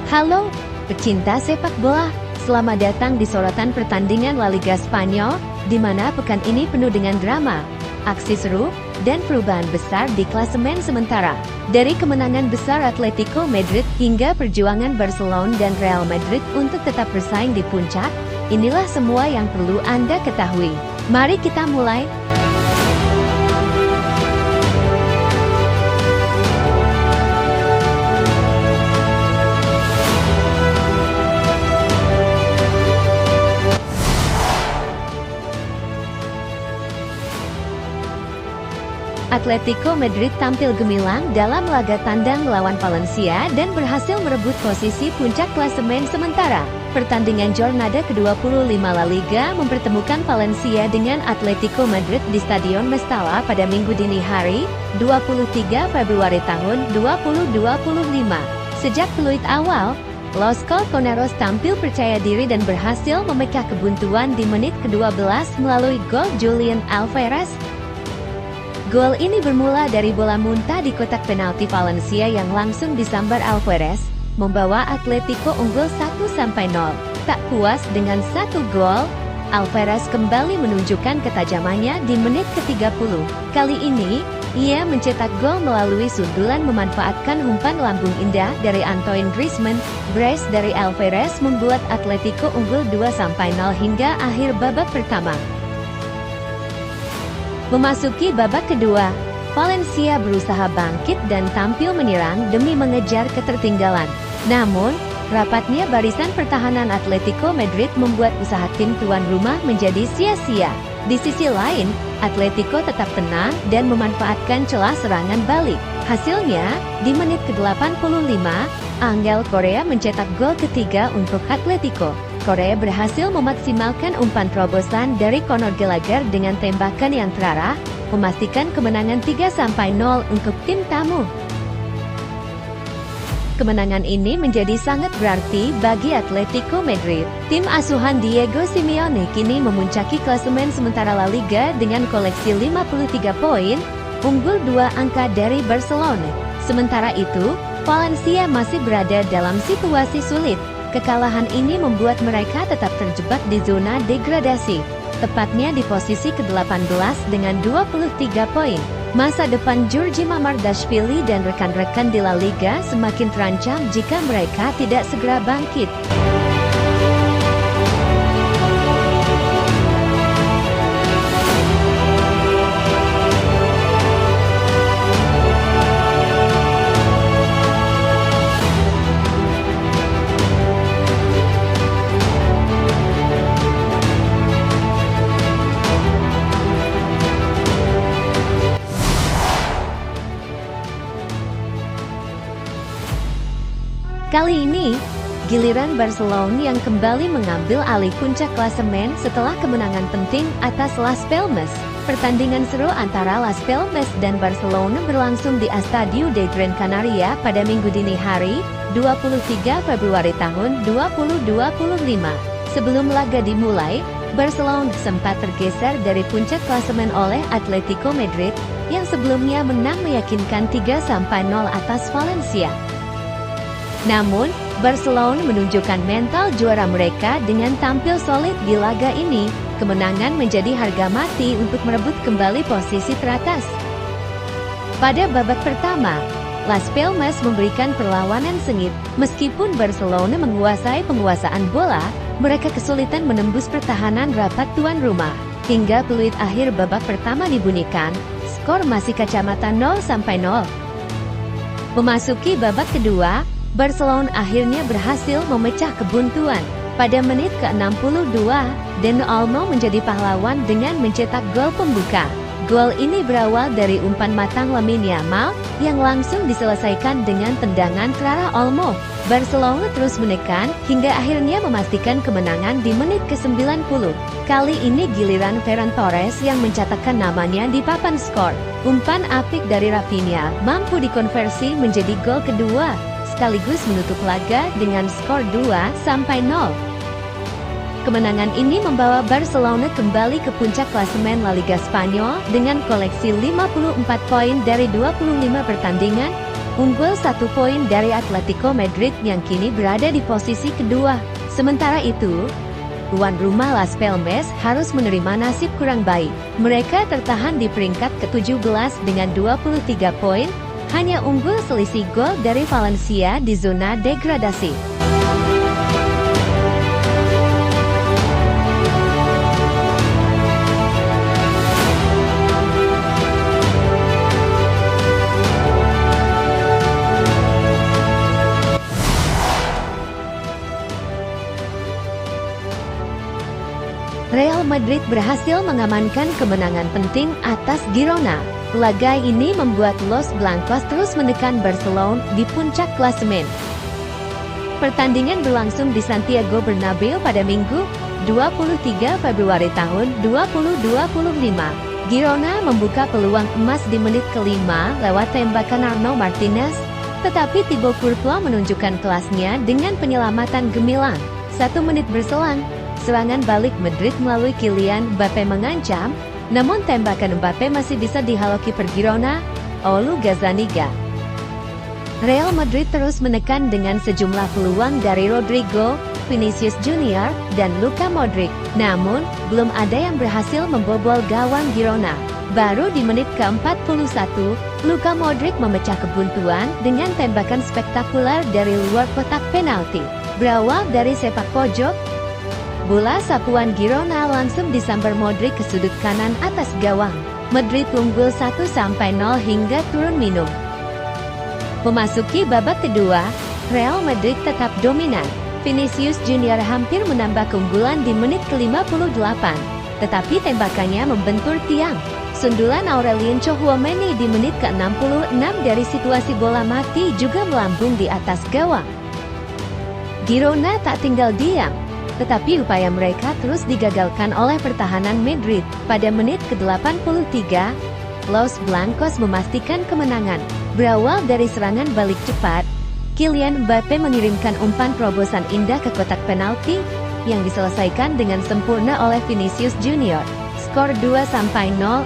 Halo, pecinta sepak bola. Selamat datang di sorotan pertandingan La Liga Spanyol, di mana pekan ini penuh dengan drama, aksi seru, dan perubahan besar di klasemen sementara. Dari kemenangan besar Atletico Madrid hingga perjuangan Barcelona dan Real Madrid untuk tetap bersaing di puncak, inilah semua yang perlu Anda ketahui. Mari kita mulai. Atletico Madrid tampil gemilang dalam laga tandang melawan Valencia dan berhasil merebut posisi puncak klasemen sementara. Pertandingan jornada ke-25 La Liga mempertemukan Valencia dengan Atletico Madrid di Stadion Mestalla pada Minggu dini hari, 23 Februari tahun 2025. Sejak peluit awal, Los Colchoneros tampil percaya diri dan berhasil memecah kebuntuan di menit ke-12 melalui gol Julián Alvarez. Gol ini bermula dari bola muntah di kotak penalti Valencia yang langsung disambar Alvarez, membawa Atletico unggul 1-0. Tak puas dengan satu gol, Alvarez kembali menunjukkan ketajamannya di menit ke-30. Kali ini, ia mencetak gol melalui sundulan memanfaatkan umpan lambung indah dari Antoine Griezmann. Brace dari Alvarez membuat Atletico unggul 2-0 hingga akhir babak pertama. Memasuki babak kedua, Valencia berusaha bangkit dan tampil menyerang demi mengejar ketertinggalan. Namun, rapatnya barisan pertahanan Atletico Madrid membuat usaha tim tuan rumah menjadi sia-sia. Di sisi lain, Atletico tetap tenang dan memanfaatkan celah serangan balik. Hasilnya, di menit ke-85, Angel Correa mencetak gol ketiga untuk Atletico. Correa berhasil memaksimalkan umpan terobosan dari Conor Gallagher dengan tembakan yang terarah, memastikan kemenangan 3-0 untuk tim tamu. Kemenangan ini menjadi sangat berarti bagi Atletico Madrid. Tim asuhan Diego Simeone kini memuncaki klasemen sementara La Liga dengan koleksi 53 poin, unggul 2 angka dari Barcelona. Sementara itu, Valencia masih berada dalam situasi sulit. Kekalahan ini membuat mereka tetap terjebak di zona degradasi, tepatnya di posisi ke-18 dengan 23 poin. Masa depan Djordje Mamardashvili dan rekan-rekan di La Liga semakin terancam jika mereka tidak segera bangkit. Kali ini, giliran Barcelona yang kembali mengambil alih puncak klasemen setelah kemenangan penting atas Las Palmas. Pertandingan seru antara Las Palmas dan Barcelona berlangsung di Estadio de Gran Canaria pada Minggu dini hari, 23 Februari tahun 2025. Sebelum laga dimulai, Barcelona sempat tergeser dari puncak klasemen oleh Atletico Madrid, yang sebelumnya menang meyakinkan 3-0 atas Valencia. Namun, Barcelona menunjukkan mental juara mereka dengan tampil solid di laga ini. Kemenangan menjadi harga mati untuk merebut kembali posisi teratas. Pada babak pertama, Las Palmas memberikan perlawanan sengit. Meskipun Barcelona menguasai penguasaan bola, mereka kesulitan menembus pertahanan rapat tuan rumah. Hingga peluit akhir babak pertama dibunyikan, skor masih kacamata 0-0. Memasuki babak kedua, Barcelona akhirnya berhasil memecah kebuntuan. Pada menit ke-62, Dani Olmo menjadi pahlawan dengan mencetak gol pembuka. Gol ini berawal dari umpan matang Lamine Yamal yang langsung diselesaikan dengan tendangan terarah Olmo. Barcelona terus menekan hingga akhirnya memastikan kemenangan di menit ke-90. Kali ini giliran Ferran Torres yang mencatatkan namanya di papan skor. Umpan apik dari Rafinha mampu dikonversi menjadi gol kedua, sekaligus menutup laga dengan skor 2-0. Kemenangan ini membawa Barcelona kembali ke puncak klasemen La Liga Spanyol dengan koleksi 54 poin dari 25 pertandingan, unggul 1 poin dari Atletico Madrid yang kini berada di posisi kedua. Sementara itu, tuan rumah Las Palmas harus menerima nasib kurang baik. Mereka tertahan di peringkat ke-17 dengan 23 poin, hanya unggul selisih gol dari Valencia di zona degradasi. Real Madrid berhasil mengamankan kemenangan penting atas Girona. Laga ini membuat Los Blancos terus menekan Barcelona di puncak klasemen. Pertandingan berlangsung di Santiago Bernabeu pada Minggu, 23 Februari tahun 2025. Girona membuka peluang emas di menit kelima lewat tembakan Arnau Martinez, tetapi Thibaut Courtois menunjukkan kelasnya dengan penyelamatan gemilang. 1 menit berselang, serangan balik Madrid melalui Kylian Mbappe mengancam, namun tembakan Mbappe masih bisa dihalau kiper Girona, Olu Gazzaniga. Real Madrid terus menekan dengan sejumlah peluang dari Rodrigo, Vinicius Junior, dan Luka Modric. Namun, belum ada yang berhasil membobol gawang Girona. Baru di menit ke-41, Luka Modric memecah kebuntuan dengan tembakan spektakuler dari luar kotak penalti. Berawal dari sepak pojok, bola sapuan Girona langsung disambar Modric ke sudut kanan atas gawang. Madrid unggul 1-0 hingga turun minum. Memasuki babak kedua, Real Madrid tetap dominan. Vinicius Junior hampir menambah keunggulan di menit ke-58, tetapi tembakannya membentur tiang. Sundulan Aurelien Tchouaméni di menit ke-66 dari situasi bola mati juga melambung di atas gawang. Girona tak tinggal diam, tetapi upaya mereka terus digagalkan oleh pertahanan Madrid. Pada menit ke-83, Los Blancos memastikan kemenangan. Berawal dari serangan balik cepat, Kylian Mbappe mengirimkan umpan terobosan indah ke kotak penalti, yang diselesaikan dengan sempurna oleh Vinicius Junior. Skor 2-0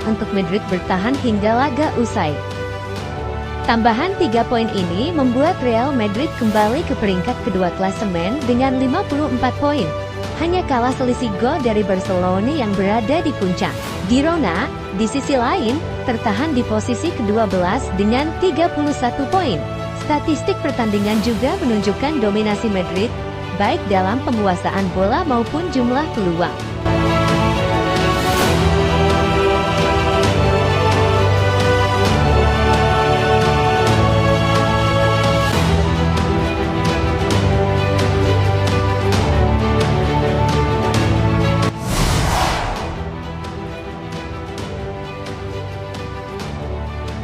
untuk Madrid bertahan hingga laga usai. Tambahan 3 poin ini membuat Real Madrid kembali ke peringkat kedua klasemen dengan 54 poin. Hanya kalah selisih gol dari Barcelona yang berada di puncak. Girona, di sisi lain, tertahan di posisi ke-12 dengan 31 poin. Statistik pertandingan juga menunjukkan dominasi Madrid, baik dalam penguasaan bola maupun jumlah peluang.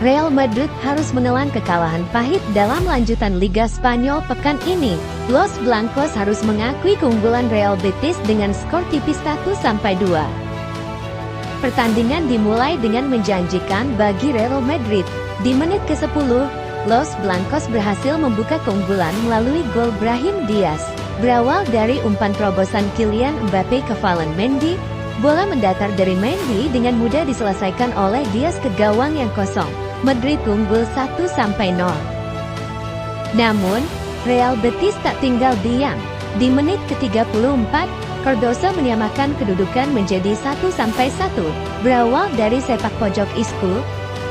Real Madrid harus menelan kekalahan pahit dalam lanjutan Liga Spanyol pekan ini. Los Blancos harus mengakui keunggulan Real Betis dengan skor tipis 1-2. Pertandingan dimulai dengan menjanjikan bagi Real Madrid. Di menit ke-10, Los Blancos berhasil membuka keunggulan melalui gol Brahim Diaz. Berawal dari umpan terobosan Kylian Mbappe ke Ferland Mendy, bola mendatar dari Mendy dengan mudah diselesaikan oleh Diaz ke gawang yang kosong. Madrid unggul 1-0. Namun, Real Betis tak tinggal diam. Di menit ke-34, Cardoso menyamakan kedudukan menjadi 1-1. Berawal dari sepak pojok Isco,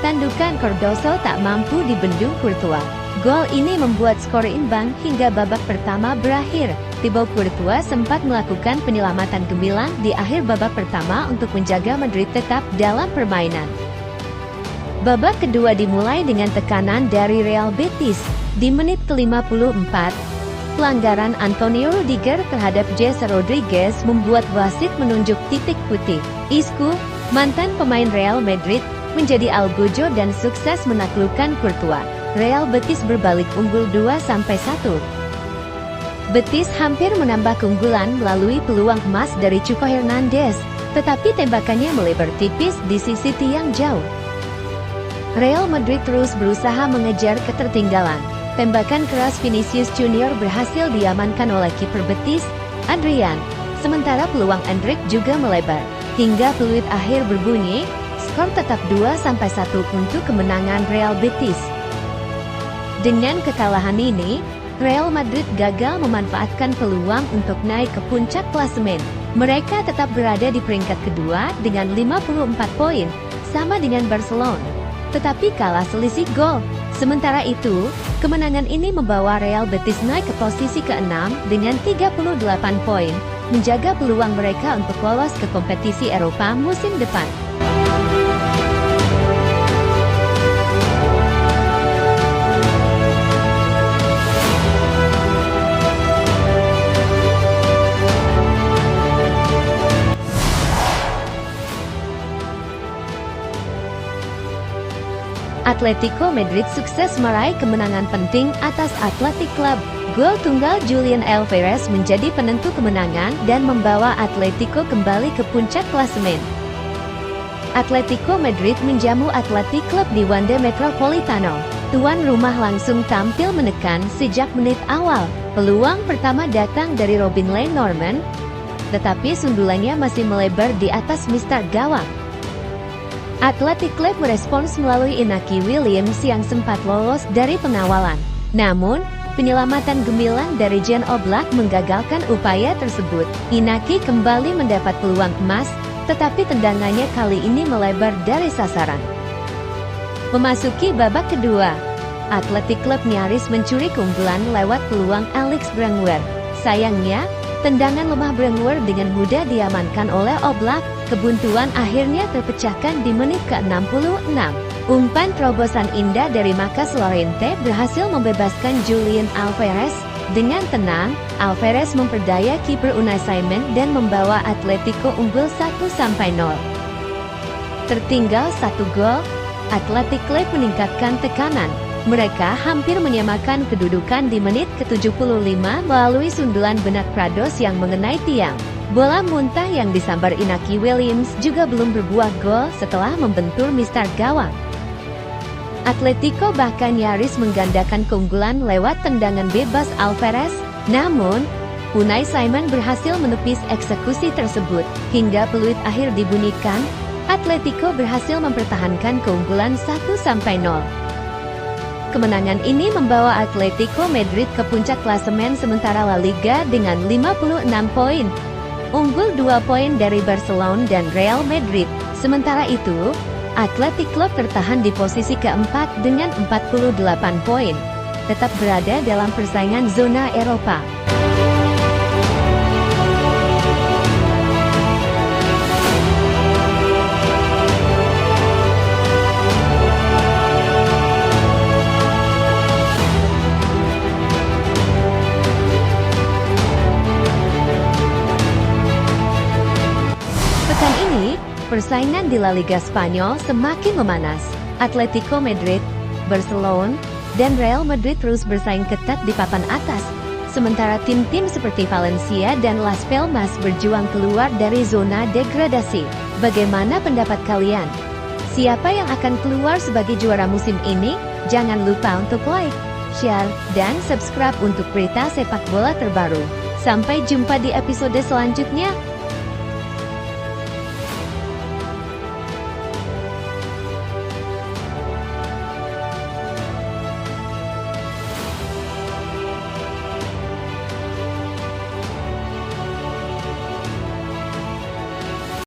tandukan Cardoso tak mampu dibendung Courtois. Gol ini membuat skor imbang hingga babak pertama berakhir. Thibaut Courtois sempat melakukan penyelamatan gemilang di akhir babak pertama untuk menjaga Madrid tetap dalam permainan. Babak kedua dimulai dengan tekanan dari Real Betis. Di menit ke-54, pelanggaran Antonio Rudiger terhadap Jesse Rodriguez membuat wasit menunjuk titik putih. Isco, mantan pemain Real Madrid, menjadi algojo dan sukses menaklukkan Courtois. Real Betis berbalik unggul 2-1. Betis hampir menambah keunggulan melalui peluang emas dari Chico Hernandez, tetapi tembakannya melebar tipis di sisi tiang jauh. Real Madrid terus berusaha mengejar ketertinggalan. Tembakan keras Vinicius Junior berhasil diamankan oleh kiper Betis, Adrian. Sementara peluang Endrick juga melebar. Hingga peluit akhir berbunyi, skor tetap 2-1 untuk kemenangan Real Betis. Dengan kekalahan ini, Real Madrid gagal memanfaatkan peluang untuk naik ke puncak klasemen. Mereka tetap berada di peringkat kedua dengan 54 poin, sama dengan Barcelona, tetapi kalah selisih gol. Sementara itu, kemenangan ini membawa Real Betis naik ke posisi ke-6 dengan 38 poin, menjaga peluang mereka untuk lolos ke kompetisi Eropa musim depan. Atletico Madrid sukses meraih kemenangan penting atas Athletic Club. Gol tunggal Julian Alvarez menjadi penentu kemenangan dan membawa Atletico kembali ke puncak klasemen. Atletico Madrid menjamu Athletic Club di Wanda Metropolitano. Tuan rumah langsung tampil menekan sejak menit awal. Peluang pertama datang dari Robin Lenormand, tetapi sundulannya masih melebar di atas mistar gawang. Athletic Club merespons melalui Inaki Williams yang sempat lolos dari pengawalan. Namun, penyelamatan gemilang dari Jan Oblak menggagalkan upaya tersebut. Inaki kembali mendapat peluang emas, tetapi tendangannya kali ini melebar dari sasaran. Memasuki babak kedua, Athletic Club nyaris mencuri keunggulan lewat peluang Alex Brangwer. Sayangnya, tendangan lemah Brangwer dengan mudah diamankan oleh Oblak. Kebuntuan akhirnya terpecahkan di menit ke-66. Umpan terobosan indah dari Marcos Llorente berhasil membebaskan Julian Alvarez. Dengan tenang, Alvarez memperdaya kiper Unai Simon dan membawa Atletico unggul 1-0. Tertinggal 1 gol, Athletic Club meningkatkan tekanan. Mereka hampir menyamakan kedudukan di menit ke-75 melalui sundulan Bernat Prados yang mengenai tiang. Bola muntah yang disambar Inaki Williams juga belum berbuah gol setelah membentur mistar gawang. Atletico bahkan nyaris menggandakan keunggulan lewat tendangan bebas Alvarez, namun Unai Simon berhasil menepis eksekusi tersebut. Hingga peluit akhir dibunyikan, Atletico berhasil mempertahankan keunggulan 1-0. Kemenangan ini membawa Atletico Madrid ke puncak klasemen sementara La Liga dengan 56 poin. Unggul 2 poin dari Barcelona dan Real Madrid. Sementara itu, Athletic Club tertahan di posisi keempat dengan 48 poin. Tetap berada dalam persaingan zona Eropa. Pekan ini, persaingan di La Liga Spanyol semakin memanas. Atletico Madrid, Barcelona, dan Real Madrid terus bersaing ketat di papan atas. Sementara tim-tim seperti Valencia dan Las Palmas berjuang keluar dari zona degradasi. Bagaimana pendapat kalian? Siapa yang akan keluar sebagai juara musim ini? Jangan lupa untuk like, share, dan subscribe untuk berita sepak bola terbaru. Sampai jumpa di episode selanjutnya.